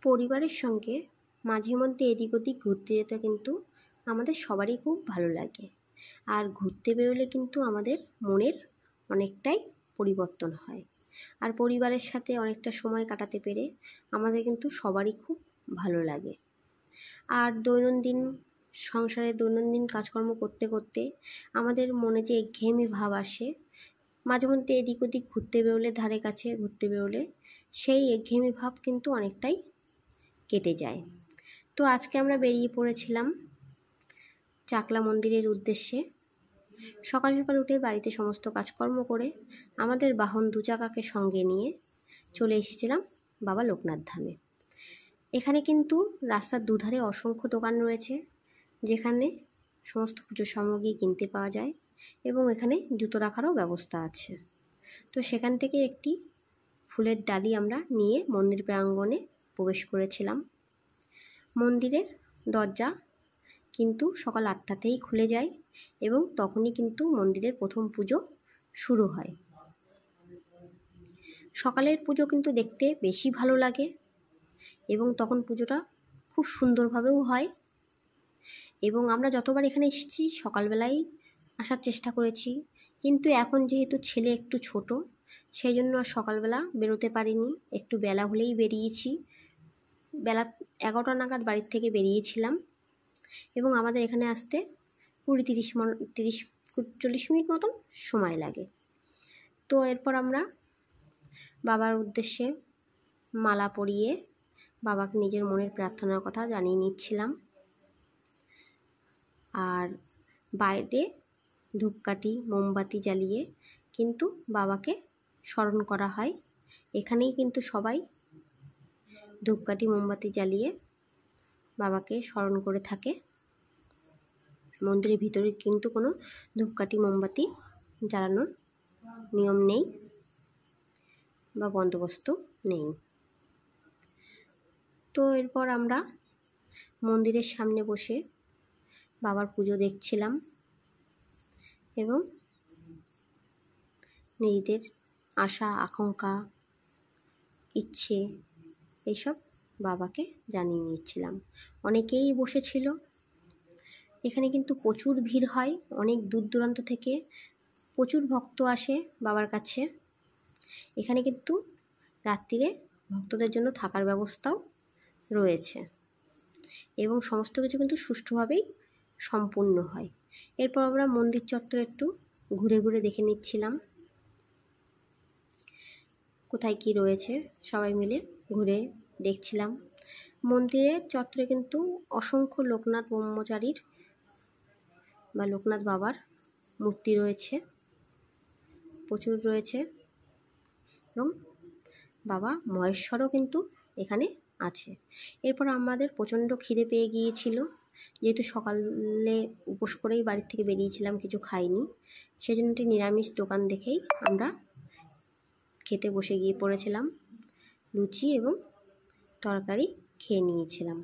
পরিবারের সঙ্গে মাঝে মধ্যে এদিক ওদিক ঘুরতে যেতে কিন্তু আমাদের সবারই খুব ভালো লাগে। আর ঘুরতে বেরোলে কিন্তু আমাদের মনের অনেকটাই পরিবর্তন হয়। আর পরিবারের সাথে অনেকটা সময় কাটাতে পেরে আমাদের কিন্তু সবারই খুব ভালো লাগে। আর সংসারে দৈনন্দিন কাজকর্ম করতে করতে আমাদের মনে যে একঘেয়েমি ভাব আসে, মাঝে মধ্যে এদিক ওদিক ঘুরতে বেরোলে, ধারে কাছে ঘুরতে বেরোলে সেই একঘেয়েমি ভাব কিন্তু অনেকটাই কেটে যায়। তো আজকে আমরা বেরিয়ে পড়েছিলাম চাকলা মন্দিরের উদ্দেশ্যে। সকাল সকাল উঠে বাড়িতে সমস্ত কাজকর্ম করে আমাদের বাহন 2 চাকাকে সঙ্গে নিয়ে চলে এসেছিলাম বাবা লোকনাথ ধামে। এখানে কিন্তু রাস্তার দুধারে অসংখ্য দোকান রয়েছে, যেখানে সমস্ত পুজোর সামগ্রী কিনতে পাওয়া যায় এবং এখানে জুতো রাখারও ব্যবস্থা আছে। তো সেখান থেকে একটি ফুলের ডালি আমরা নিয়ে মন্দির প্রাঙ্গণে প্রবেশ করেছিলাম। মন্দিরের দরজা কিন্তু সকাল 8টাতেই খুলে যায় এবং তখনই কিন্তু মন্দিরের প্রথম পুজো শুরু হয়। সকালের পুজো কিন্তু দেখতে বেশি ভালো লাগে এবং তখন পুজোটা খুব সুন্দরভাবেও হয়। এবং আমরা যতবার এখানে এসেছি সকালবেলায় আসার চেষ্টা করেছি, কিন্তু এখন যেহেতু ছেলে একটু ছোট, সেই জন্য আর সকালবেলা বেরোতে পারিনি। একটু বেলা হলেই বেরিয়েছি, বেলা 11টা নাগাদ বাড়ির থেকে বেরিয়েছিলাম এবং আমাদের এখানে আসতে 40 মিনিট মতন সময় লাগে। তো এরপর আমরা বাবার উদ্দেশ্যে মালা পরিয়ে বাবাকে নিজের মনের প্রার্থনার কথা জানিয়ে নিচ্ছিলাম। আর বাইরে ধূপকাঠি মোমবাতি জ্বালিয়ে কিন্তু বাবাকে স্মরণ করা হয়। এখানেই কিন্তু সবাই ধূপকাঠি মোমবাতি জ্বালিয়ে বাবাকে স্মরণ করে থাকে। মন্দিরের ভিতরে কিন্তু কোনো ধূপকাঠি মোমবাতি জ্বালানোর নিয়ম নেই বা বন্দোবস্ত নেই। তো এরপর আমরা মন্দিরের সামনে বসে বাবার পুজো দেখছিলাম এবং নিজেদের আশা আকাঙ্ক্ষা ইচ্ছে এইসব বাবাকে জানিয়ে নিচ্ছিলাম। অনেকেই বসেছিল। এখানে কিন্তু প্রচুর ভিড় হয়, অনেক দূর দূরান্ত থেকে প্রচুর ভক্ত আসে বাবার কাছে। এখানে কিন্তু রাত্রিরে ভক্তদের জন্য থাকার ব্যবস্থাও রয়েছে এবং সমস্ত কিছু কিন্তু সুষ্ঠুভাবেই সম্পূর্ণ হয়। এরপর আমরা মন্দির চত্বর একটু ঘুরে ঘুরে দেখে নিচ্ছিলাম কোথায় কি রয়েছে, সবাই মিলে ঘুরে দেখছিলাম। মন্দিরের চত্বরে কিন্তু অসংখ্য লোকনাথ ব্রহ্মচারীর বা লোকনাথ বাবার মূর্তি রয়েছে, প্রচুর রয়েছে এবং বাবা মহেশ্বরও কিন্তু এখানে আছে। এরপর আমাদের প্রচণ্ড খিদে পেয়ে গিয়েছিল, যেহেতু সকালে উপোস করেই বাড়ির থেকে বেরিয়েছিলাম, কিছু খাইনি। সেজন্য একটি নিরামিষ দোকান দেখেই আমরা খেতে বসে গিয়ে পড়েছিলাম। লুচি এবং তরকারি খেয়ে নিয়েছিলাম।